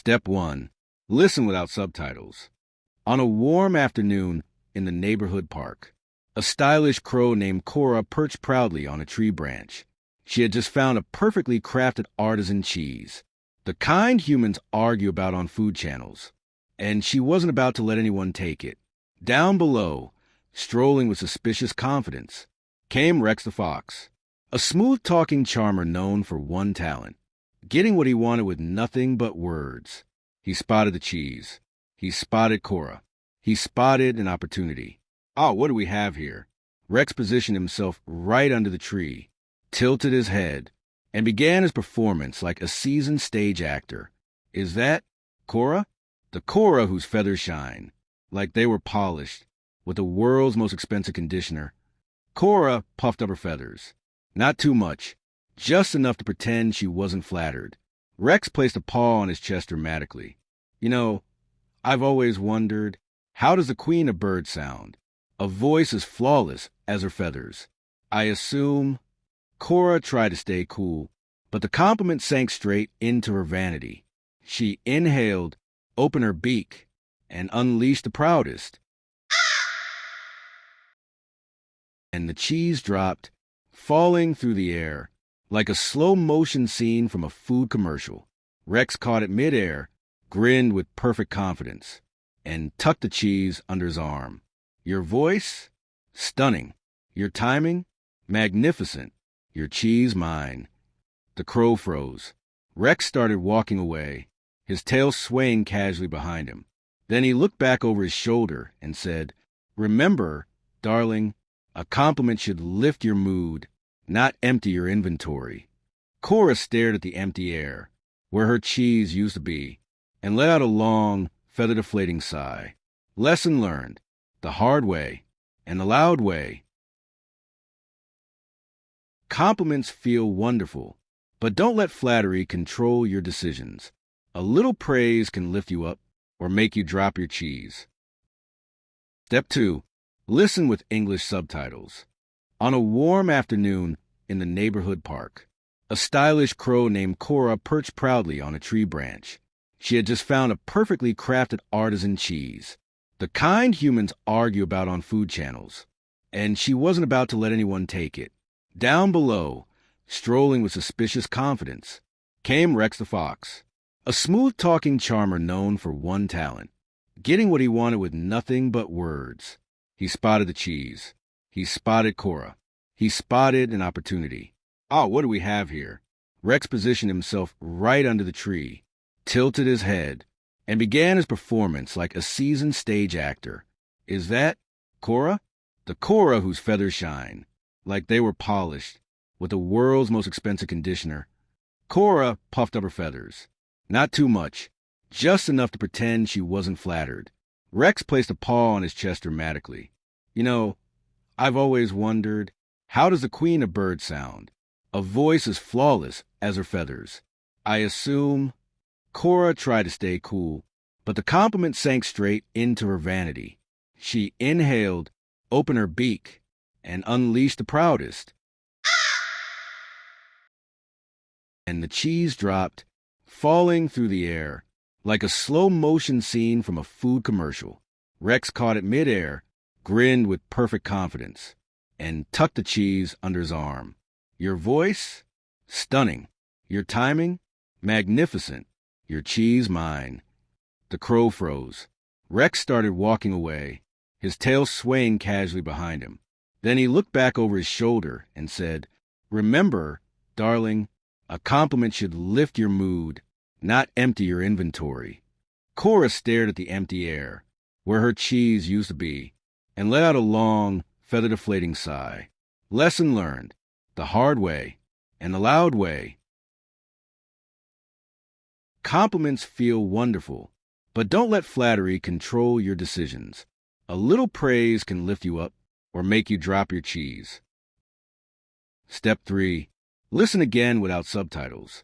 Step 1. Listen without subtitles. On a warm afternoon in the neighborhood park, a stylish crow named Cora perched proudly on a tree branch. She had just found a perfectly crafted artisan cheese, the kind humans argue about on food channels, and she wasn't about to let anyone take it. Down below, strolling with suspicious confidence, came Rex the Fox, a smooth-talking charmer known for one talent, getting what he wanted with nothing but words. He spotted the cheese. He spotted Cora. He spotted an opportunity. "Oh, what do we have here?" Rex positioned himself right under the tree, tilted his head, and began his performance like a seasoned stage actor. "Is that Cora?" The Cora whose feathers shine, like they were polished, with the world's most expensive conditioner. Cora puffed up her feathers. Not too much, just enough to pretend she wasn't flattered. Rex placed a paw on his chest dramatically. "You know, I've always wondered, how does the queen of birds sound? A voice as flawless as her feathers. I assume..." Cora tried to stay cool, but the compliment sank straight into her vanity. She inhaled, opened her beak, and unleashed the proudest. And the cheese dropped, falling through the air, like a slow-motion scene from a food commercial. Rex caught it mid-air, grinned with perfect confidence, and tucked the cheese under his arm. "Your voice? Stunning. Your timing? Magnificent. Your cheese mine." The crow froze. Rex started walking away, his tail swaying casually behind him. Then he looked back over his shoulder and said, "Remember, darling, a compliment should lift your mood, not empty your inventory." Cora stared at the empty air, where her cheese used to be, and let out a long, feather-deflating sigh. Lesson learned, the hard way and the loud way. Compliments feel wonderful, but don't let flattery control your decisions. A little praise can lift you up or make you drop your cheese. Step 2. Listen with English subtitles. On a warm afternoon in the neighborhood park, a stylish crow named Cora perched proudly on a tree branch. She had just found a perfectly crafted artisan cheese, the kind humans argue about on food channels, and she wasn't about to let anyone take it. Down below, strolling with suspicious confidence, came Rex the Fox, a smooth-talking charmer known for one talent, getting what he wanted with nothing but words. He spotted the cheese. He spotted Cora. He spotted an opportunity. "Oh, what do we have here?" Rex positioned himself right under the tree, tilted his head, and began his performance like a seasoned stage actor. "Is that Cora?" The Cora whose feathers shine, like they were polished, with the world's most expensive conditioner. Cora puffed up her feathers. Not too much, just enough to pretend she wasn't flattered. Rex placed a paw on his chest dramatically. "You know, I've always wondered, how does the queen of birds sound? A voice as flawless as her feathers. I assume..." Cora tried to stay cool, but the compliment sank straight into her vanity. She inhaled, opened her beak, and unleashed the proudest. And the cheese dropped, falling through the air, like a slow-motion scene from a food commercial. Rex caught it mid-air, grinned with perfect confidence, and tucked the cheese under his arm. "Your voice? Stunning. Your timing? Magnificent. Your cheese mine." The crow froze. Rex started walking away, his tail swaying casually behind him. Then he looked back over his shoulder and said, "Remember, darling, a compliment should lift your mood, not empty your inventory." Cora stared at the empty air, where her cheese used to be, and let out a long, feather-deflating sigh. Lesson learned, the hard way and the loud way. Compliments feel wonderful, but don't let flattery control your decisions. A little praise can lift you up or make you drop your cheese. Step 3. Listen again without subtitles.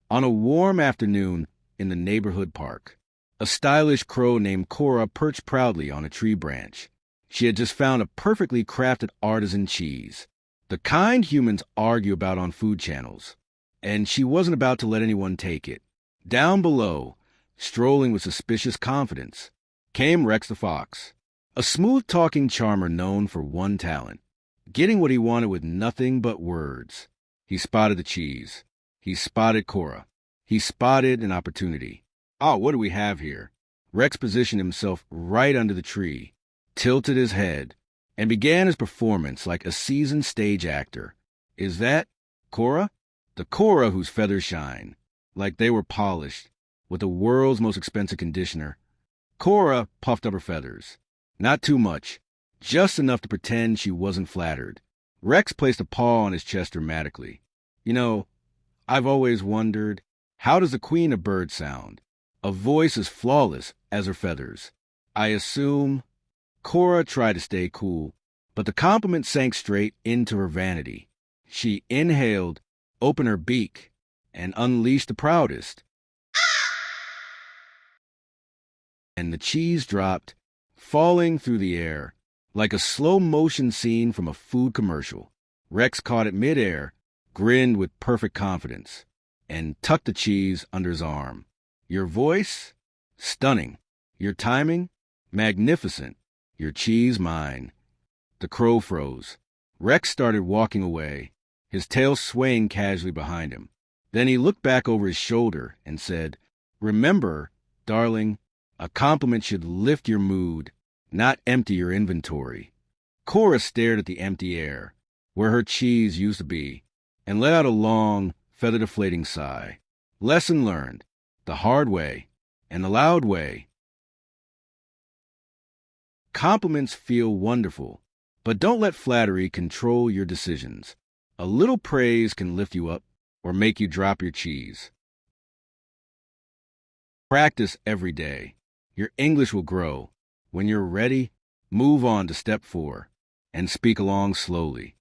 On a warm afternoon in the neighborhood park, a stylish crow named Cora perched proudly on a tree branch. She had just found a perfectly crafted artisan cheese, the kind humans argue about on food channels, and she wasn't about to let anyone take it. Down below, strolling with suspicious confidence, came Rex the Fox, a smooth-talking charmer known for one talent, getting what he wanted with nothing but words. He spotted the cheese. He spotted Cora. He spotted an opportunity. Oh, what do we have here? Rex positioned himself right under the tree, tilted his head, and began his performance like a seasoned stage actor. Is that Cora? The Cora whose feathers shine, like they were polished, with the world's most expensive conditioner. Cora puffed up her feathers. Not too much, just enough to pretend she wasn't flattered. Rex placed a paw on his chest dramatically. You know, I've always wondered, how does the queen of birds sound? A voice as flawless as her feathers. I assume. Cora tried to stay cool, but the compliment sank straight into her vanity. She inhaled, opened her beak, and unleashed the proudest. And the cheese dropped, falling through the air, like a slow-motion scene from a food commercial. Rex caught it midair, grinned with perfect confidence, and tucked the cheese under his arm. Your voice? Stunning. Your timing? Magnificent. Your cheese mine. The crow froze. Rex started walking away, his tail swaying casually behind him. Then he looked back over his shoulder and said, Remember, darling, a compliment should lift your mood, not empty your inventory. Cora stared at the empty air, where her cheese used to be, and let out a long, feather-deflating sigh. Lesson learned, the hard way, and the loud way. Compliments feel wonderful, but don't let flattery control your decisions. A little praise can lift you up or make you drop your cheese. Practice every day. Your English will grow. When you're ready, move on to step 4 and speak along slowly.